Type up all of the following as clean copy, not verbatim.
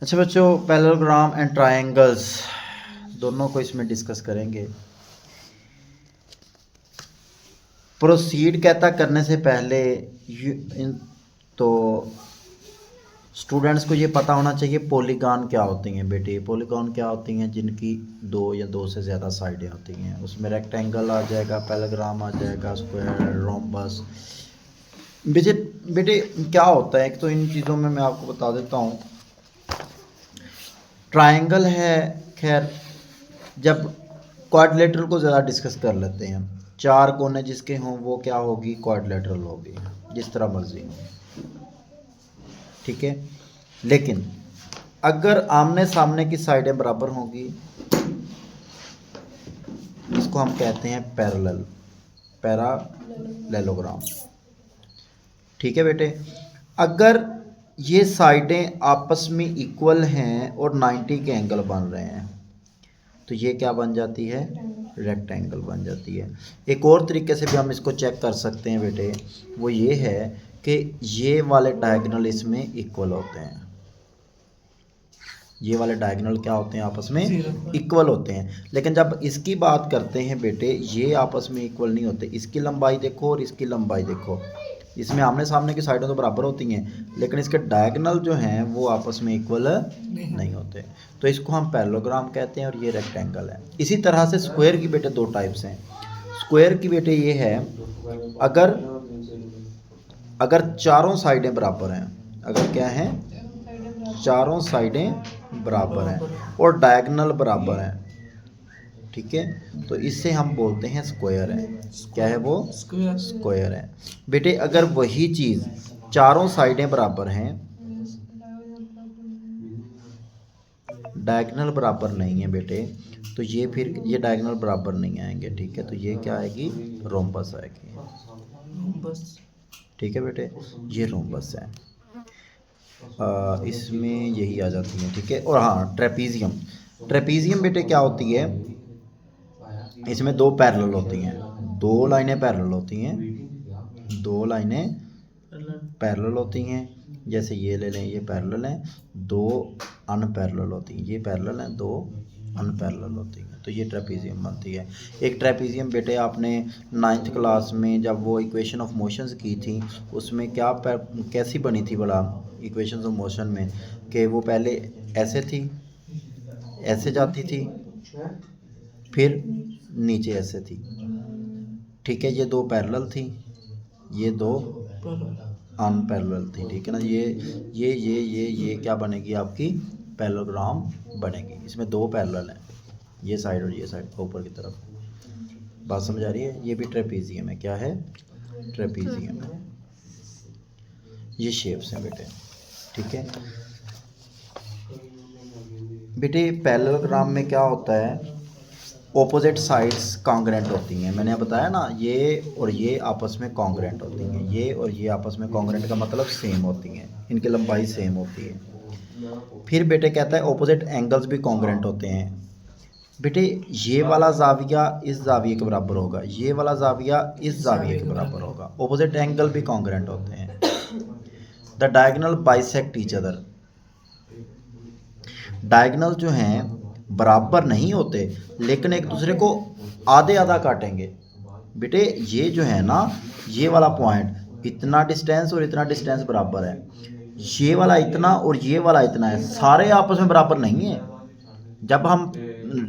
अच्छा बच्चों, parallelogram and triangles दोनों को इसमें डिस्कस करेंगे। प्रोसीड कहता करने से पहले तो स्टूडेंट्स को ये पता होना चाहिए पॉलीगॉन क्या होती हैं। बेटे पॉलीगॉन क्या होती हैं? जिनकी दो या दो से ज़्यादा साइडें होती हैं। उसमें रेक्टेंगल आ जाएगा, पैरेललोग्राम आ जाएगा, स्क्वायर, रोम्बस। बेटे बेटे क्या होता है, एक तो इन चीज़ों में मैं आपको बता देता हूँ। ट्रायंगल है, खैर जब क्वाड्रिलेटरल को ज़्यादा डिस्कस कर लेते हैं। चार कोने जिसके हों वो क्या होगी? क्वाड्रिलेटरल होगी, जिस तरह मर्जी हो, ठीक है। लेकिन अगर आमने सामने की साइडें बराबर होंगी, इसको हम कहते हैं पैरेललोग्राम, ठीक है बेटे। अगर ये साइडें आपस में इक्वल हैं और 90 के एंगल बन रहे हैं तो ये क्या बन जाती है? रेक्टेंगल बन जाती है। एक और तरीके से भी हम इसको चेक कर सकते हैं बेटे, वो ये है कि ये वाले डायगोनल इसमें इक्वल होते हैं। ये वाले डायगोनल क्या होते हैं? आपस में इक्वल होते हैं। लेकिन जब इसकी बात करते हैं बेटे, ये आपस में इक्वल नहीं होते। इसकी लंबाई देखो और इसकी लंबाई देखो, इसमें आमने सामने की साइडें तो बराबर होती हैं, लेकिन इसके डायगोनल जो हैं वो आपस में इक्वल नहीं होते। तो इसको हम पैरेललोग्राम कहते हैं और ये रेक्टेंगल है। इसी तरह से स्क्वायर की बेटे दो टाइप्स हैं। स्क्वायर की बेटे ये है, अगर चारों साइडें बराबर हैं, अगर क्या हैं? चारों साइडें बराबर हैं और डायगोनल बराबर हैं, ठीक है, तो इससे हम बोलते हैं स्क्वायर है। क्या है वो? स्क्वायर है। बेटे अगर वही चीज़ चारों साइडें बराबर हैं, डायगोनल बराबर नहीं है बेटे, तो ये फिर ये डायगोनल बराबर नहीं आएंगे, ठीक है। तो ये क्या आएगी? रोम्बस आएगी, ठीक है बेटे, ये रोम्बस है। इसमें यही आ जाती है, ठीक है। और हाँ, ट्रेपीजियम बेटे क्या होती है? इसमें दो पैरेलल होती हैं, दो लाइनें पैरेलल होती हैं, दो लाइनें पैरेलल होती हैं। जैसे ये ले लें, ये पैरेलल हैं, दो अनपैरेलल होती हैं। ये पैरेलल हैं, दो अनपैरेलल होती हैं, तो ये ट्रेपीजियम बनती है। एक ट्रेपीजियम बेटे आपने 9th क्लास में जब वो इक्वेशन ऑफ मोशंस की थी, उसमें क्या कैसी बनी थी बड़ा इक्वेशंस ऑफ मोशन में, कि वो पहले ऐसे थी, ऐसे जाती थी, फिर नीचे ऐसे थी, ठीक है। ये दो पैरेलल थी, ये दो अनपैरेलल थी, ठीक है ना। ये क्या बनेगी? आपकी पैरेललोग्राम बनेगी। इसमें दो पैरेलल हैं, ये साइड और ये साइड ऊपर की तरफ। बात समझ आ रही है? ये भी ट्रेपीजियम है। क्या है? ट्रेपीजियम है। ये शेप्स हैं बेटे, ठीक है बेटे। पैरेललोग्राम में क्या होता है? ऑपोजिट साइड्स कॉन्ग्रेंट होती हैं। मैंने बताया ना, ये और ये आपस में कॉन्ग्रेंट होती हैं। ये और ये आपस में कॉन्ग्रेंट का मतलब सेम होती हैं, इनकी लंबाई सेम होती है। फिर बेटे कहता है ऑपोजिट एंगल्स भी कॉन्ग्रेंट होते हैं। बेटे ये वाला जाविया इस जाविये के बराबर होगा, ये वाला जाविया इस जाविये के बराबर होगा। ऑपोजिट एंगल भी कॉन्ग्रेंट होते हैं। The diagonal bisect each other. Diagonal जो हैं बराबर नहीं होते, लेकिन एक दूसरे को आधे आधा काटेंगे। बेटे ये जो है ना, ये वाला पॉइंट, इतना डिस्टेंस और इतना डिस्टेंस बराबर है, ये वाला इतना और ये वाला इतना है, सारे आपस में बराबर नहीं है। जब हम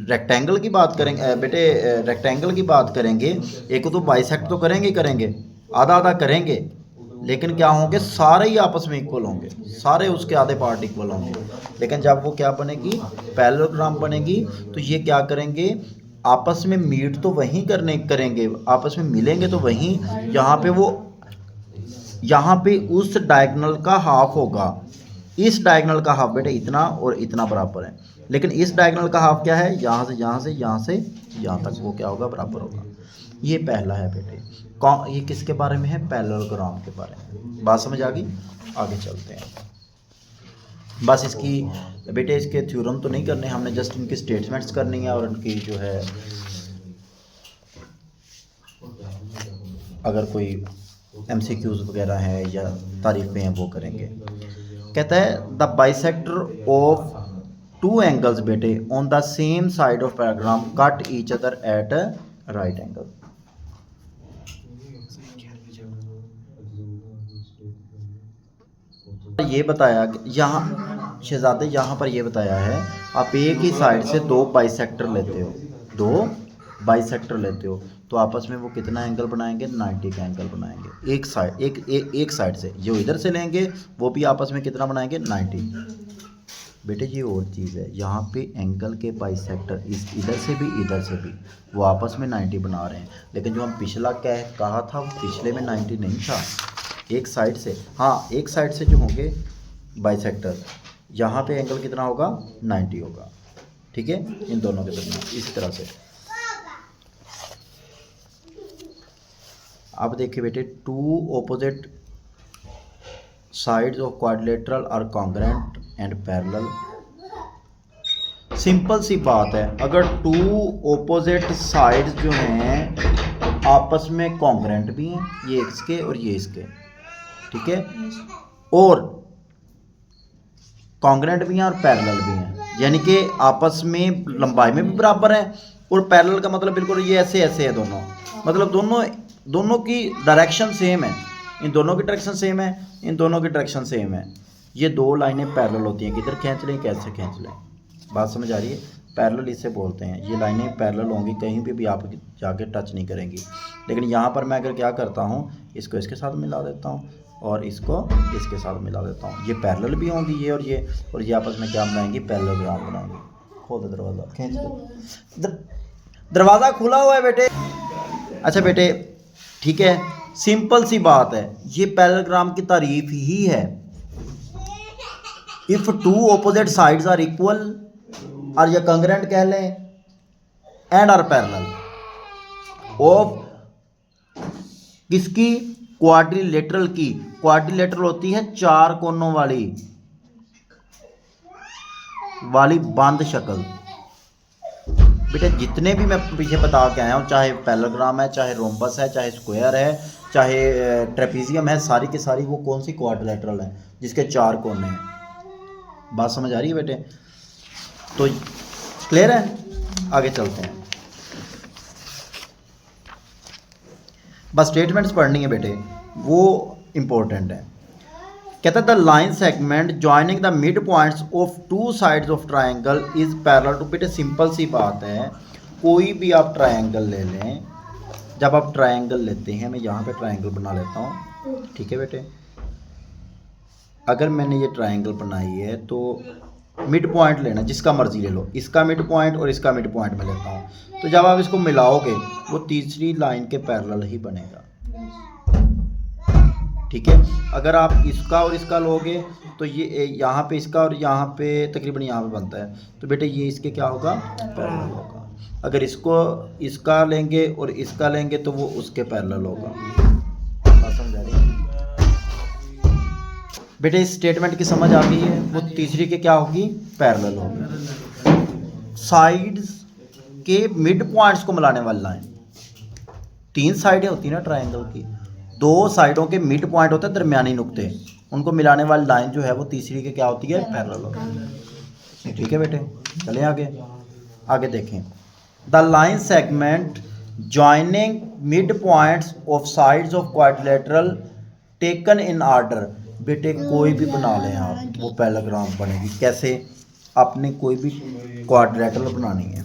रेक्टेंगल की बात करेंगे बेटे, रेक्टेंगल की बात करेंगे, एक तो बाइसेक्ट तो करेंगे ही करेंगे, आधा आधा करेंगे, लेकिन क्या होंगे? सारे ही आपस में इक्वल होंगे, सारे उसके आधे पार्ट इक्वल होंगे। लेकिन जब वो क्या बनेगी? पैरेललोग्राम बनेगी, तो ये क्या करेंगे? आपस में मीट तो वहीं करेंगे, आपस में मिलेंगे तो वहीं, यहाँ पे उस डायगोनल का हाफ होगा, इस डायगोनल का हाफ बेटे इतना और इतना बराबर है, लेकिन इस डायगोनल का हाफ क्या है? यहाँ से यहाँ से यहाँ से यहाँ तक, वो क्या होगा? बराबर होगा। ये पहला है बेटे। ये किसके बारे में है? पैरेललोग्राम के बारे में। बात समझ आ गई? आगे चलते हैं। बस इसकी बेटे इसके थ्योरम तो नहीं करने हमने, जस्ट इनकी स्टेटमेंट्स करनी है और इनकी जो है अगर कोई MCQs वगैरह है या तारीफ़ें हैं वो करेंगे। कहता है the bisector of two angles बेटे on the same side of parallelogram cut each other at right angle. ये बताया कि यहाँ शहजादे यहाँ पर ये बताया है आप एक ही साइड से दो बाइसेक्टर लेते हो, दो बाइसेक्टर लेते हो तो आपस में वो कितना एंगल बनाएंगे, 90 का एंगल बनाएंगे। एक साइड एक साइड से जो इधर से लेंगे वो भी आपस में कितना बनाएंगे, 90। बेटे ये और चीज़ है, यहाँ पे एंगल के बाइसेक्टर इस इधर से भी वो आपस में 90 बना रहे हैं, लेकिन जो हम पिछला कहा था वो पिछले में 90 नहीं था, एक साइड से। हाँ, एक साइड से जो होंगे बाइसेक्टर, यहाँ पे एंगल कितना होगा, 90 होगा। ठीक है, इन दोनों के दरमियान इसी तरह से। अब देखिए बेटे, two opposite sides of quadrilateral are congruent and parallel. Simple सी बात है, अगर टू ऑपोजिट साइड्स जो हैं आपस में कॉन्ग्रुएंट भी हैं, ये इसके और ये इसके, ठीक है, और कॉन्ग्रुएंट भी हैं और पैरेलल भी हैं, यानी कि आपस में लंबाई में भी बराबर हैं, और पैरेलल का मतलब बिल्कुल ये ऐसे ऐसे है दोनों, मतलब दोनों की डायरेक्शन सेम है, इन दोनों की डायरेक्शन सेम है, इन दोनों की डायरेक्शन सेम है। ये दो लाइनें पैरेलल होती हैं, किधर खींच लें, कैसे खींच लें, बात समझ आ रही है। पैरेलल इसे बोलते हैं, ये लाइनें पैरेलल होंगी, कहीं पे भी आप जाके टच नहीं करेंगी। लेकिन यहाँ पर मैं अगर क्या करता हूँ, इसको इसके साथ मिला देता हूँ और इसको इसके साथ मिला देता हूँ, ये पैरेलल भी होंगी, ये और ये आपस में क्या बनाएंगी, पैरेललोग्राम बनाएंगे। खोल दो दरवाज़ा, खींच दो, दरवाज़ा खुला हुआ है बेटे। अच्छा बेटे, ठीक है, सिंपल सी बात है, ये पैरेललोग्राम की तारीफ ही है। If two opposite sides are equal और या कॉन्ग्रुएंट कह लें एंड आर पैरेलल ऑफ किसकी, क्वाड्रिलेटरल की। क्वाड्रिलेटरल होती है चार कोनों वाली बंद शक्ल। बेटा जितने भी मैं पीछे बता के आया हूँ, चाहे पैरेललोग्राम है, चाहे रोम्बस है, चाहे स्क्वायर है, चाहे ट्रेपीजियम है, सारी की सारी वो कौन सी क्वाड्रिलेटरल है, जिसके चार कोने हैं। बात समझ आ रही है बेटे? तो क्लियर है, आगे चलते हैं। बस स्टेटमेंट्स पढ़नी है बेटे, वो इम्पोर्टेंट है। कहता है the line segment joining the mid points of two sides of triangle is parallel to. बेटे सिंपल सी बात है, कोई भी आप ट्राइंगल ले लें, जब आप ट्राइंगल लेते हैं, मैं यहाँ पे ट्राइंगल बना लेता हूँ, ठीक है बेटे। अगर मैंने ये ट्राइंगल बनाई है तो मिड पॉइंट लेना, जिसका मर्जी ले लो, इसका मिड पॉइंट और इसका मिड पॉइंट में लेता हूँ, तो जब आप इसको मिलाओगे वो तीसरी लाइन के पैरेलल ही बनेगा, ठीक है। अगर आप इसका और इसका लोगे तो ये यहाँ पे इसका और यहाँ पे तकरीबन यहाँ पे बनता है, तो बेटे ये इसके क्या होगा, पैरेलल होगा। अगर इसका लेंगे और इसका लेंगे तो वो उसके पैरेलल होगा। बात समझ आ रही है बेटे? इस स्टेटमेंट की समझ आ गई है, वो तीसरी के क्या होगी, पैरेलल होगी। साइड्स के मिड पॉइंट्स को मिलाने वाली लाइन, तीन साइडें होती है ना ट्राइंगल की, दो साइडों के मिड पॉइंट होते हैं, दरमियानी नुक्ते, उनको मिलाने वाली लाइन जो है वो तीसरी के क्या होती है, पैरेलल होती है। ठीक है बेटे, चलें आगे देखें। The line segment joining mid points of sides of quadrilateral taken in order. बेटे कोई भी बना लें आप, वो पैरेललोग्राम बनेगी। कैसे? आपने कोई भी क्वाड्रिलेटरल बनानी है,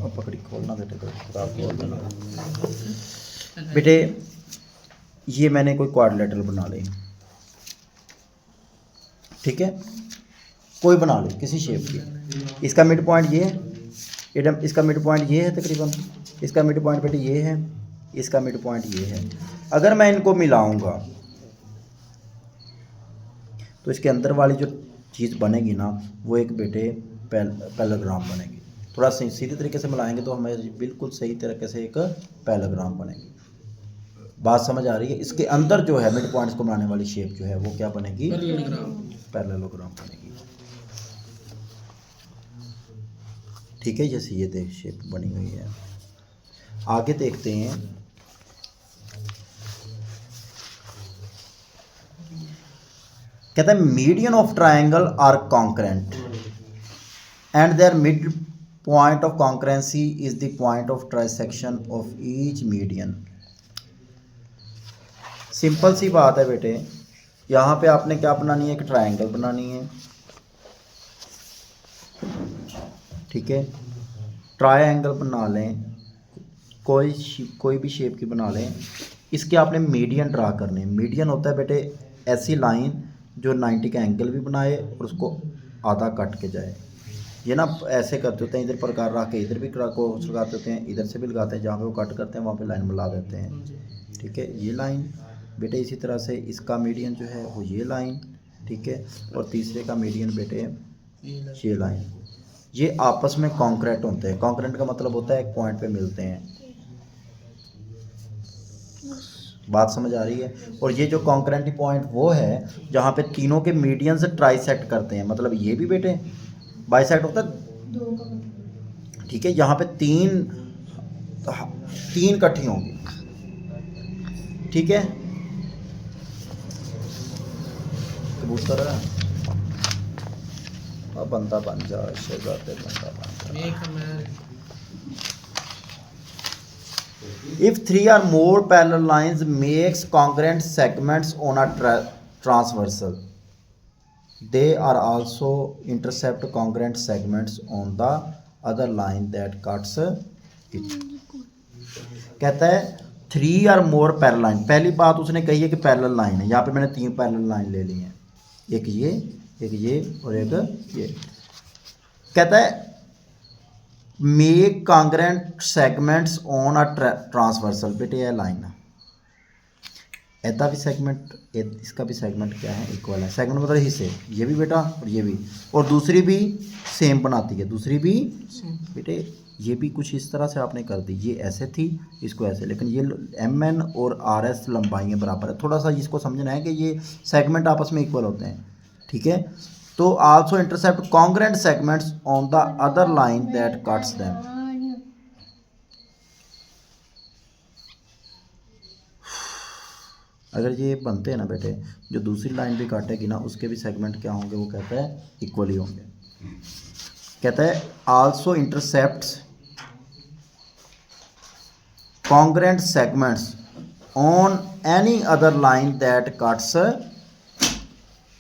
पकड़ी खोलना बेटे, खोल देना बेटे। ये मैंने कोई क्वाड्रिलेटरल बना ली, ठीक है, कोई बना ली किसी शेप की। इसका मिड पॉइंट ये है, इसका मिड पॉइंट ये है तकरीबन, इसका मिड पॉइंट बेटे ये है, इसका मिड पॉइंट ये है। अगर मैं इनको मिलाऊंगा तो इसके अंदर वाली जो चीज़ बनेगी ना, वो एक बेटे पैरेललोग्राम बनेगी। थोड़ा सीधे तरीके से मिलाएंगे तो हमें बिल्कुल सही तरीके से एक पैरेललोग्राम बनेगी। बात समझ आ रही है? इसके अंदर जो है मिड पॉइंट्स को बनाने वाली शेप जो है वो क्या बनेगी, पैरेललोग्राम बनेगी। ठीक है, जैसे ये देख शेप बनी हुई है। आगे देखते हैं। कहता है median of triangle are concurrent and their mid point of concurrency is the point of trisection of each median. Simple सी बात है बेटे, यहाँ पे आपने क्या बनानी है, एक ट्राइंगल बनानी है, ठीक है। ट्रायंगल बना लें, कोई भी शेप की बना लें, इसके आपने मीडियन ड्रा करने हैं। मीडियन होता है बेटे ऐसी लाइन जो 90 का एंगल भी बनाए और उसको आधा कट के जाए। ये ना ऐसे करते होते हैं, इधर प्रकार रख के इधर भी को लगाते होते हैं, इधर से भी लगाते हैं, जहाँ पे वो कट करते हैं वहाँ पे लाइन मिला देते हैं, ठीक है। ये लाइन बेटे इसी तरह से इसका मीडियन जो है वो ये लाइन, ठीक है। और तीसरे का मीडियन बेटे ये लाइन, ये आपस में कॉन्क्रेंट होते हैं। कॉन्क्रेंट का मतलब होता है एक पॉइंट पे मिलते हैं। बात समझ आ रही है। और ये जो कॉन्क्रेंट पॉइंट वो है जहाँ पे तीनों के मीडियन से ट्राइसेक्ट करते हैं, मतलब ये भी बेटे बाइसेक्ट होता है, ठीक है। यहाँ पे तीन इकट्ठी होंगी, ठीक है। कबूतर है अब बंदा बन जा, शहजादे बंदा बन जा। If three or more parallel lines makes congruent segments on a transversal, they are also intercept congruent segments on the other line that cuts it। कहता है थ्री और मोर पैरेलल लाइन, पहली बात उसने कही है कि पैरेलल लाइन है। यहाँ पे मैंने 3 पैरेलल लाइन ले ली हैं, एक ये और एक ये। कहता है make congruent segments on a transversal, बेटे यह लाइन है, ऐसा भी सेगमेंट, इसका भी सेगमेंट क्या है, इक्वल है। सेगमेंट मतलब हिस्से, ये भी बेटा और ये भी, और दूसरी भी सेम बनाती है, दूसरी भी बेटे ये भी कुछ इस तरह से आपने कर दी, ये ऐसे थी इसको ऐसे, लेकिन ये MN और RS लंबाइयाँ बराबर है। थोड़ा सा इसको समझना है कि ये सेगमेंट आपस में इक्वल होते हैं, ठीक है। तो also intercept congruent segments on the other line that cuts them. अगर ये बनते हैं ना बेटे, जो दूसरी लाइन भी काटेगी ना उसके भी सेगमेंट क्या होंगे, वो कहता है इक्वल ही होंगे। कहता है also intercepts congruent segments on any other line that cuts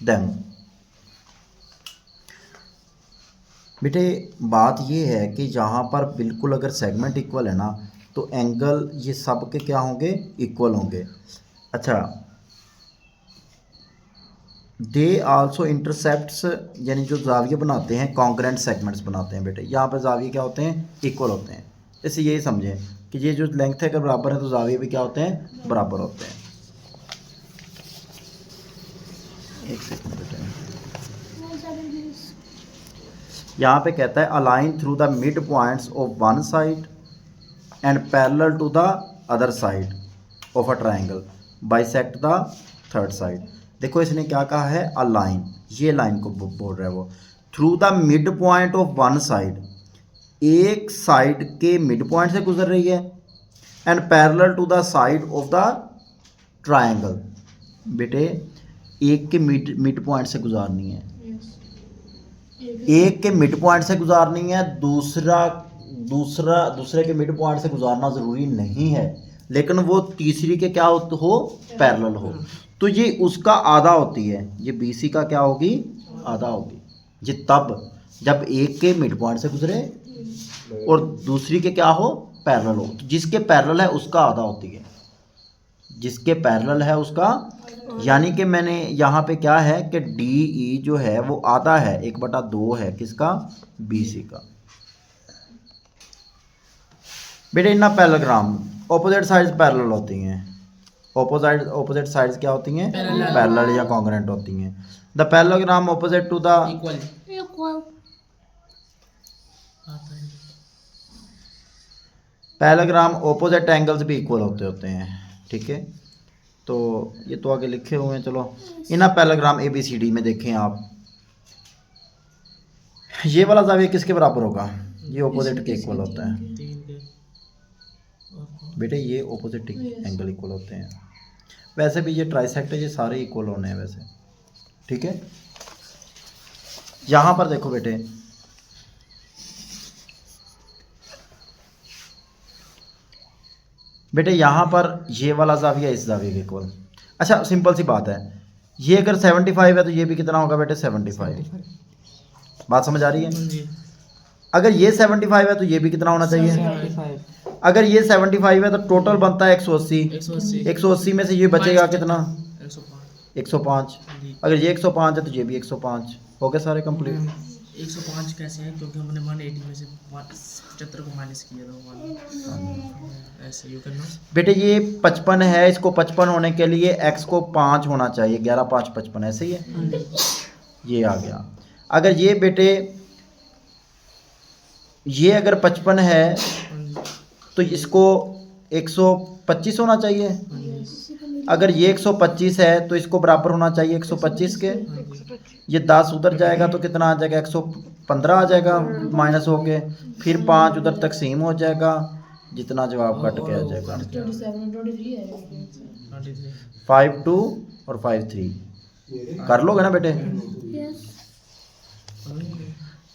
them. बेटे बात ये है कि जहाँ पर बिल्कुल अगर सेगमेंट इक्वल है ना तो एंगल ये सब के क्या होंगे, इक्वल होंगे। अच्छा, दे आल्सो इंटरसेप्ट्स, यानी जो जाविये बनाते हैं कॉन्ग्रेंट सेगमेंट्स बनाते हैं बेटे। यहाँ पर जाविये क्या होते हैं, इक्वल होते हैं। इससे यही समझें कि ये जो लेंथ है अगर बराबर है तो जाविये भी क्या होते हैं, बराबर होते हैं। एक सेकंड बेटे, यहाँ पे कहता है a line through the mid points of one side and parallel to the other side of a triangle bisect the third side. देखो इसने क्या कहा है, अलाइन, ये लाइन को बोल रहा है वो, through the mid point of one side, एक साइड के मिड पॉइंट से गुजर रही है, and parallel to the side of the triangle. बेटे एक के मिड पॉइंट से गुजारनी है, एक के मिड पॉइंट से गुजारनी है, दूसरे के मिड पॉइंट से गुजारना ज़रूरी नहीं है, लेकिन वो तीसरी के क्या हो, पैरेलल हो, तो ये उसका आधा होती है, ये BC का क्या होगी, आधा होगी। ये तब जब एक के मिड पॉइंट से गुजरे और दूसरी के क्या हो, पैरेलल हो। तो जिसके पैरेलल है उसका आधा होती है, जिसके पैरेलल है उसका, यानी कि मैंने यहाँ पे क्या है कि DE जो है वो आधा है, 1/2 है किसका, BC का। बेटे इन पैरेललोग्राम ऑपोजिट साइड्स पैरेलल होती हैं, ऑपोजिट साइड्स क्या होती हैं, पैरेलल या कॉन्ग्रेंट होती हैं। The parallelogram opposite to the parallelogram opposite angles भी इक्वल होते हैं, ठीक है। तो ये तो आगे लिखे हुए हैं, चलो इन पैरेललोग्राम ABCD में देखें आप, ये वाला जाविया किसके बराबर होगा, ये ऑपोजिट के इक्वल होता है बेटे, ये ऑपोजिट एंगल इक्वल होते हैं। वैसे भी ये ट्राइसेक्ट है, ये सारे इक्वल होने हैं वैसे, ठीक है। यहाँ पर देखो बेटे, बेटे यहाँ पर ये वाला जाविया इस जाविये के इक्वल। अच्छा सिंपल सी बात है, ये अगर 75 है तो ये भी कितना होगा बेटे 75। बात समझ आ रही है? अगर ये 75 है तो ये भी कितना होना चाहिए 75। अगर ये 75 है तो टोटल बनता है 180। 180 में से ये बचेगा कितना 105। अगर ये 105 है तो ये भी 105। हो गए सारे कंप्लीट। 105 कैसे है, क्योंकि हमने 180 में से 75 को माइनस किया था। ऐसे यू कैन नो बेटे ये 55 है, इसको 55 होने के लिए x को 5 होना चाहिए, 11 5 55, ऐसे ही है। ये आ गया। अगर ये बेटे ये अगर 55 है तो इसको 125 होना चाहिए। अगर ये 125 है तो इसको बराबर होना चाहिए 125 के। ये 10 उधर जाएगा तो कितना आ जाएगा 115 आ जाएगा माइनस होके, फिर 5 उधर तकसीम हो जाएगा, जितना जवाब कट के आ जाएगा 5 2 और 5 3। कर लोगे ना बेटे?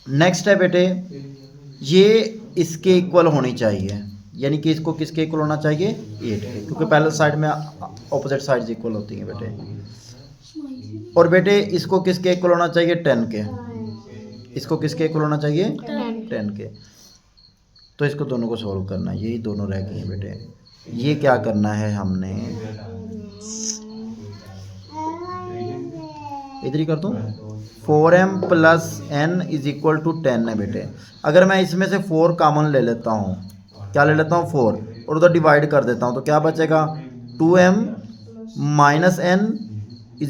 नेक्स्ट है बेटे, ये इसके इक्वल होनी चाहिए, यानी कि इसको किसके इक्वल होना चाहिए 8 के, क्योंकि पहले साइड में ऑपोजिट साइड्स इक्वल होती हैं बेटे। और बेटे इसको किसके इक्वल होना चाहिए 10 के। इसको किसके इक्वल होना चाहिए 10 के। तो इसको दोनों को सॉल्व करना है, यही दोनों रह गए हैं बेटे। ये क्या करना है हमने, इधर ही कर दूँ। 4m + n = 10 है बेटे। अगर मैं इसमें से 4 कॉमन ले लेता हूँ, क्या ले लेता हूँ 4, और उधर डिवाइड कर देता हूँ तो क्या बचेगा 2m - n =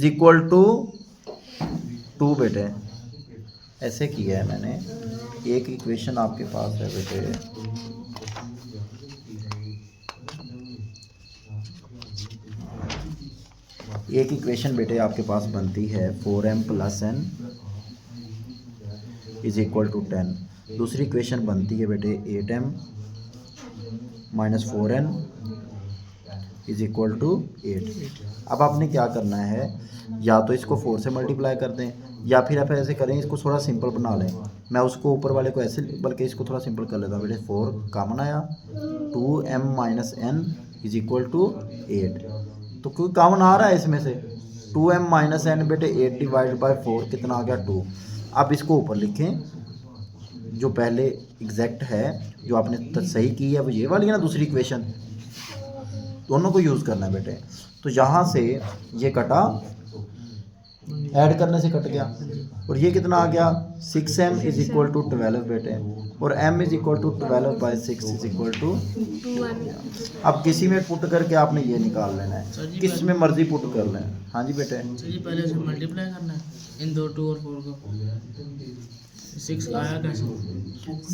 2 बेटे। ऐसे किया है मैंने। एक इक्वेशन आपके पास है बेटे, एक इक्वेशन बेटे आपके पास बनती है 4m + n = 10। दूसरी इक्वेशन बनती है बेटे 8m - 4n = 8। अब आपने क्या करना है, या तो इसको 4 से मल्टीप्लाई कर दें, या फिर आप ऐसे करें, इसको थोड़ा सिंपल बना लें। मैं उसको ऊपर वाले को ऐसे, बल्कि इसको थोड़ा सिंपल कर लेता हूँ बेटे। 4 कॉमन आया, 2m - n = 8। तो क्योंकि कॉमन आ रहा है इसमें से, 2m - n बेटे 8 / 4 कितना आ गया 2। अब इसको ऊपर लिखें, जो पहले एग्जैक्ट है, जो आपने सही की है वो ये वाली है ना दूसरी इक्वेशन, दोनों को यूज़ करना है बेटे। तो यहाँ से ये कटा, ऐड करने से कट गया, और ये कितना आ गया 6m = 12 बेटे, और m = 12/6 = 2। अब किसी में पुट करके आपने ये निकाल लेना है, किस में मर्जी पुट कर लें। हाँ जी बेटे। जी पहले से मल्टीप्लाई करना है इन 2 2 और 4 को। 6 आया कैसे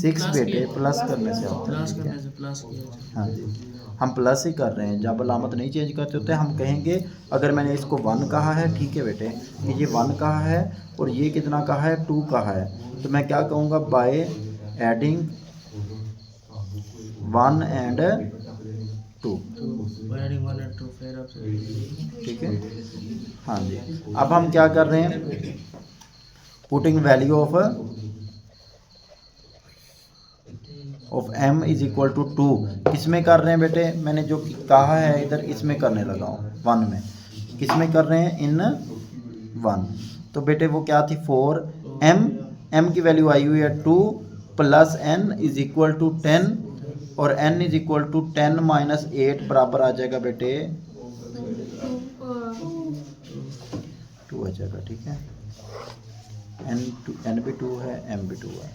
6 बेटे प्लस करने से आता है। प्लस करने से प्लस किया। हाँ जी, हम प्लस ही कर रहे हैं, जब अलामत नहीं चेंज करते होते हम कहेंगे, अगर मैंने इसको 1 कहा है, ठीक है बेटे, कि ये 1 कहा है और ये कितना कहा है 2 कहा है, तो मैं क्या कहूँगा बाय एडिंग 1 and 2। ठीक है। हाँ जी, अब हम क्या कर रहे हैं, पुटिंग वैल्यू ऑफ m = 2 किस में कर रहे हैं बेटे, मैंने जो कहा है इधर इसमें करने लगा हूँ 1 में। किस में कर रहे हैं, इन 1। तो बेटे वो क्या थी 4m की वैल्यू आई हुई है 2 + n = 10, और n = 10 - 8 बराबर आ जाएगा बेटे 2 आ जाएगा। ठीक है, n भी 2 है, m भी 2 है।